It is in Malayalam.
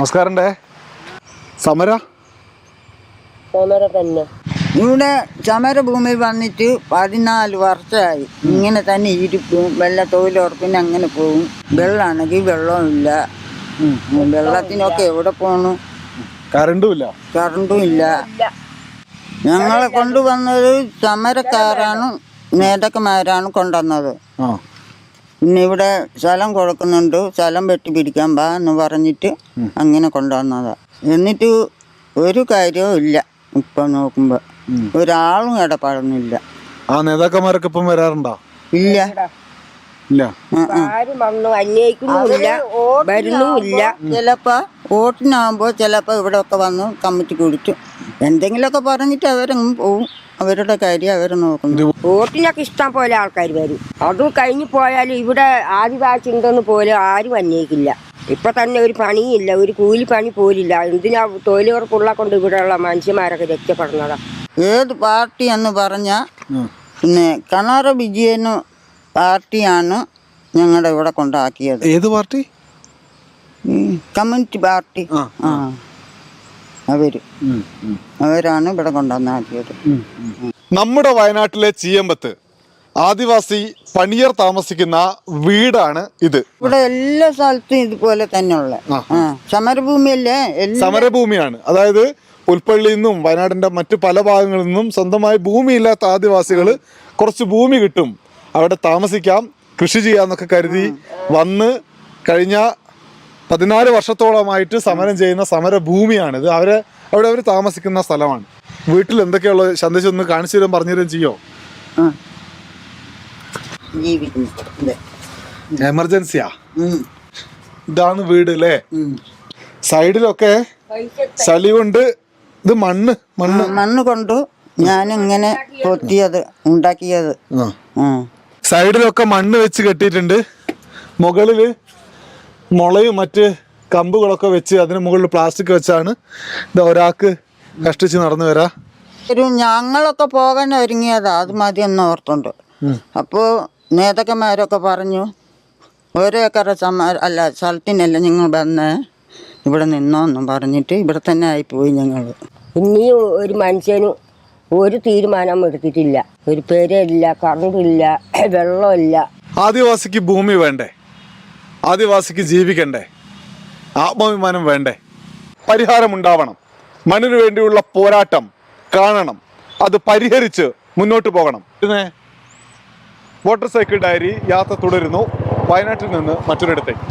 നമസ്കാരം. സമര തന്നെ ഇവിടെ സമരഭൂമി വന്നിട്ട് 14 വർഷമായി. ഇങ്ങനെ തന്നെ ഇരിക്കും, തൊഴിലുറപ്പിന് അങ്ങനെ പോകും. വെള്ളമാണെങ്കിൽ വെള്ളമില്ല, വെള്ളത്തിനൊക്കെ എവിടെ പോണു? കറണ്ടും ഇല്ല. ഞങ്ങളെ കൊണ്ടുവന്നത് സമരക്കാരാണ്, നേതാക്കന്മാരാണ് കൊണ്ടുവന്നത്. പിന്നെ ഇവിടെ സ്ഥലം കൊടുക്കുന്നുണ്ട്, സ്ഥലം വെട്ടി പിടിക്കാൻ പാ എന്ന് പറഞ്ഞിട്ട് അങ്ങനെ കൊണ്ടുവന്നതാ. എന്നിട്ട് ഒരു കാര്യവും ഇല്ല. ഇപ്പൊ നോക്കുമ്പോ ഒരാളും ഇടപെടുന്നില്ല. ആ നേതാക്കന്മാരൊക്കെ ഇപ്പം വരാറുണ്ടോ? ഇല്ല. ചിലപ്പോ വോട്ടിനാകുമ്പോ ചിലപ്പോ ഇവിടെ ഒക്കെ വന്ന് കമ്മിറ്റി കുടിച്ചു എന്തെങ്കിലുമൊക്കെ പറഞ്ഞിട്ട് അവരങ്ങ് പോവും. അവരുടെ കാര്യം അവർ നോക്കുന്നു. വോട്ടിനൊക്കെ ഇഷ്ടം പോലെ ആൾക്കാർ വരും. അതും കഴിഞ്ഞു പോയാലും ഇവിടെ ആദിവാസി ഉണ്ടെന്ന് പോലും ആരും അന്വേഷിക്കില്ല. ഇപ്പൊ തന്നെ ഒരു പണിയില്ല, ഒരു കൂലിപ്പണി പോലില്ല. എന്തിനാ തൊഴിലുറപ്പുള്ള കൊണ്ട് ഇവിടെയുള്ള മനുഷ്യന്മാരൊക്കെ രക്ഷപ്പെടുന്നതാ. ഏത് പാർട്ടി എന്ന് പറഞ്ഞ പിന്നെ പിണറായി വിജയൻ പാർട്ടിയാണ് ഞങ്ങളുടെ ഇവിടെ കൊണ്ടാക്കിയത്. ഏത് പാർട്ടി? Communist party. അവരാണ് ഇവിടെ കൊണ്ടുവന്നാക്കിയത്. നമ്മുടെ വയനാട്ടിലെ ചീയമ്പത്ത് ആദിവാസി പണിയർ താമസിക്കുന്ന വീടാണ് ഇത്. ഇവിടെ എല്ലാ സ്ഥലത്തും ഇതുപോലെ തന്നെയുള്ള സമരഭൂമിയല്ലേ? സമരഭൂമിയാണ്. അതായത് പുൽപ്പള്ളിയിൽ നിന്നും വയനാടിന്റെ മറ്റു പല ഭാഗങ്ങളിൽ നിന്നും സ്വന്തമായി ഭൂമിയില്ലാത്ത ആദിവാസികൾ കുറച്ച് ഭൂമി കിട്ടും, അവിടെ താമസിക്കാം, കൃഷി ചെയ്യാന്നൊക്കെ കരുതി വന്ന് കഴിഞ്ഞ 14 വർഷത്തോളമായിട്ട് സമരം ചെയ്യുന്ന സമരഭൂമിയാണിത്. അവിടെ അവർ താമസിക്കുന്ന സ്ഥലമാണ്. വീട്ടിൽ എന്തൊക്കെയുള്ള സന്ദേശം ഒന്ന് കാണിച്ചു തരാൻ പറഞ്ഞു തരാൻ ചെയ്യോ? എമർജൻസിയാ. ഇതാണ് വീട് അല്ലേ? സൈഡിലൊക്കെ ചളി കൊണ്ട് ഇത് മണ്ണ് കൊണ്ട് ഞാനിങ്ങനെ ഉണ്ടാക്കിയത്. സൈഡിലൊക്കെ മണ്ണ് വെച്ച് കെട്ടിയിട്ടുണ്ട്. മുകളില് മുളയും മറ്റ് കമ്പുകളൊക്കെ വെച്ച് അതിന് മുകളിൽ പ്ലാസ്റ്റിക് വെച്ചാണ് ഇത് ഒരാൾക്ക് കഷ്ടിച്ച് നടന്നു വരാ. ഞങ്ങളൊക്കെ പോകാൻ ഒരുങ്ങിയതാ, അത് മതി എന്ന് ഓർത്തുണ്ട്. അപ്പോൾ നേതാക്കന്മാരൊക്കെ പറഞ്ഞു, ഓരോ ഏക്കറ സ്ഥലത്തിനല്ല നിങ്ങൾ വന്നേ, ഇവിടെ നിന്നോന്നും പറഞ്ഞിട്ട് ഇവിടെ തന്നെ ആയിപ്പോയി. ഞങ്ങൾ ഇനിയും ഒരു മനുഷ്യനും ഒരു തീരുമാനം എടുത്തിട്ടില്ല. ഒരു പേരില്ല, കറണ്ടില്ല, വെള്ളമില്ല. ആദിവാസിക്ക് ഭൂമി വേണ്ടേ? ആദിവാസിക്ക് ജീവിക്കണ്ടേ? ആത്മാഭിമാനം വേണ്ടേ? പരിഹാരമുണ്ടാവണം. മണ്ണിനു വേണ്ടിയുള്ള പോരാട്ടം കാണണം, അത് പരിഹരിച്ച് മുന്നോട്ട് പോകണം. പിന്നെ മോട്ടോർ സൈക്കിൾ ഡയറി യാത്ര തുടരുന്നു വയനാട്ടിൽ നിന്ന് മറ്റൊരിടത്തേക്ക്.